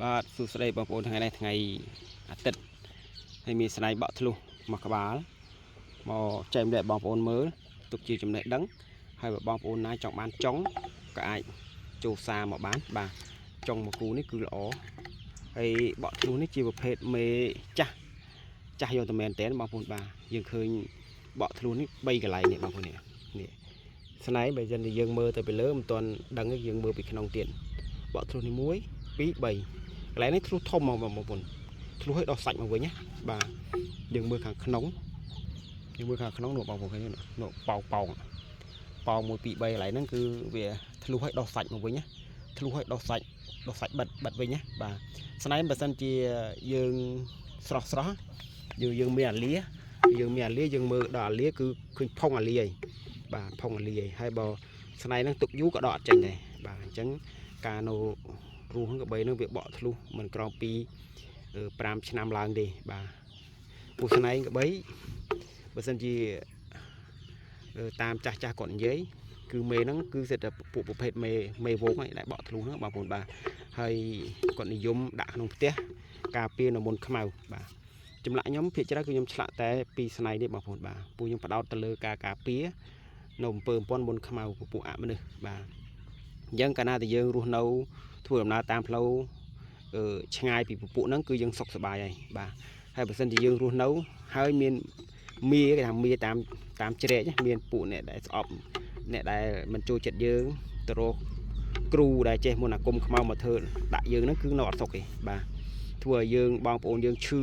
បាទសួស្តីបងប្អូនថ្ងៃនេះថ្ងៃអាទិត្យហើយមានស្នៃបក់ធ្លុះមកក្បាលមកចែកម្លែកបងប្អូនមើលទុកជាចំណេះដឹងហើយបើបងប្អូនណាចង់បានចុងក៏អាចចូលសារមកបានបាទចុងមួយគូនេះគឺល្អហើយបក់ធ្លុះនេះជាប្រភេទមេចាស់យកតែមែនតើបងប្អូនបាទយើងឃើញបក់ធ្លុះនេះ3កន្លែងនេះបងប្អូននេះស្នៃបើយើងមើលទៅពីលើមិនទាន់ដឹងទេយើងមើលពីក្នុងទៀតបក់ធ្លុះនេះ1 2 3កន្លែងនេះធ្លុះធំមកបងប្អូនធ្លុះឲ្យដល់សាច់មកវិញណាបាទយើងមើលខាងក្នុងនោះបងប្អូនឃើញនោះប៉ោង1 2 3កន្លែងហ្នឹងគឺវាធ្លុះឲ្យដល់សាច់មកវិញណាធ្លុះឲ្យដល់សាច់បិទវិញណាបាទស្នៃបើសិនជាយើងស្រស់យើងមានអាលាយើងមើលដល់អាលាគឺឃើញផុងអាលាហើយបាទផុងអាលាហើយបើស្នៃហ្នឹងទុកយូរក៏ដកអត់ចេញដែរបាទអញ្ចឹងការនៅរស់ហ្នឹងក៏បីហ្នឹងវាបក់ធ្លុះមិនក្រោមពី5ឆ្នាំឡើងទេបាទពូស្នៃក៏បីបើសិនជាតាមចាស់គាត់និយាយគឺមេហ្នឹងគឺសិតតែពួកប្រភេទមេវងហើយដែលបក់ធ្លុះហ្នឹងបងប្អូនបាទហើយគាត់និយមដាក់ក្នុងផ្ទះការពារនៅមុនខ្មៅបាទចម្លាក់ខ្ញុំភាគច្រើនគឺខ្ញុំឆ្លាក់តែពីស្នៃនេះបងប្អូនបាទពូខ្ញុំបដោតទៅលើការការពារនៅអំពើប៉ុនមុនខ្មៅពពួកអមនុស្សបាទអញ្ចឹងកាលណាតែយើងរស់នៅធ្វើដំណើរតាមផ្លូវឆ្ងាយពីពពួកហ្នឹងគឺយើងសុខសប្បាយហើយបាទហើយបើសិនជាយើងរស់នៅហើយមានមីគេថាមីតាមជ្រែកមានពួកអ្នកដែលស្អប់អ្នកដែលមិនចូលចិត្តយើងទៅរកគ្រូដែលចេះមុនអាគមខ្មៅមកធ្វើដាក់យើងហ្នឹងគឺនៅអត់សុខទេបាទធ្វើឲ្យយើងបងប្អូនយើងឈឺ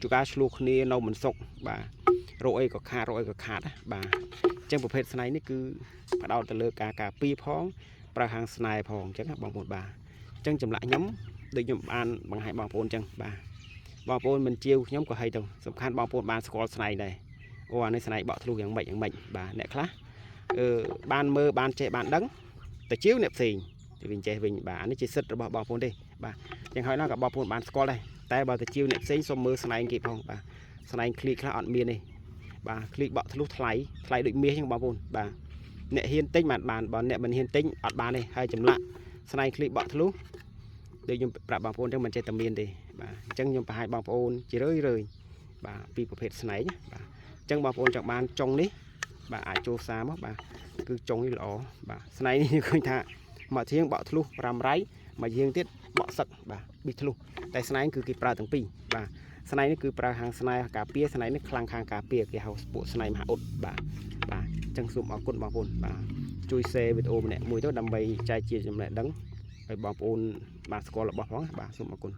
ចុការឆ្លោះគ្នានៅមិនសុខបាទរោគអីក៏ខាតបាទអញ្ចឹងប្រភេទស្នៃនេះគឺផ្ដោតទៅលើការការពារផងប្រើហាងស្នៃផងអញ្ចឹងណាបងប្អូនបាទអញ្ចឹងចម្លាក់ខ្ញុំដូចខ្ញុំបានបង្ហាញបងប្អូនអញ្ចឹងបាទបងប្អូនមិនជាវខ្ញុំក៏ឲ្យទៅសំខាន់បងប្អូនបានស្គាល់ស្នៃដែរអូអានេះស្នៃបក់ធ្លុះយ៉ាងម៉េចបាទអ្នកខ្លះបានមើលបានចេះបានដឹងតែជាវអ្នកផ្សេងទៅវិញចេះវិញបាទអានេះជាសិទ្ធិរបស់បងប្អូនទេបាទអញ្ចឹងហើយណាក៏បងប្អូនបានស្គាល់ដែរតែបើទៅជាវអ្នកផ្សេងសូមមើលស្នៃគេផងបាទស្នៃឃ្លីខ្លះអត់មានទេបាទឃ្លីបក់ធ្លុះថ្លៃដូចមាសអញ្ចឹងបងប្អូនបាទអ្នកហ៊ានទិញបានបើអ្នកមិនហ៊ានទិញអត់បានទេហើយចម្លាក់ស្នៃឃ្លីបក់ធ្លុះដូចខ្ញុំប្រាប់បងប្អូនអញ្ចឹងមិនចេះតែមានទេបាទអញ្ចឹងខ្ញុំបង្ហាញបងប្អូនជារឿយបាទពីប្រភេទស្នៃបាទអញ្ចឹងបងប្អូនចង់បានចុងនេះបាទអាចចូលសារមកបាទគឺចុងនេះល្អបាទស្នៃនេះឃើញថាមកធៀងបក់ធ្លុះរ៉ាំរៃមកយើងទៀតបក់សឹកបាទប៊ីធ្លុះតែស្នៃគឺគេប្រើទាំងពីរបាទស្នៃនេះគឺប្រើខាងស្នៃការពារស្នៃនេះខ្លាំងខាងការពារគេហៅពួកស្នៃមហាអ៊ុតបាទអញ្ចឹងសូមអរគុណបងប្អូនបាទជួយ share វីដេអូម្នាក់មួយទៅដើម្បីចែកជាចំណេះដឹងឲ្យបងប្អូនបានស្គាល់របស់ផងបាទសូមអរគុណ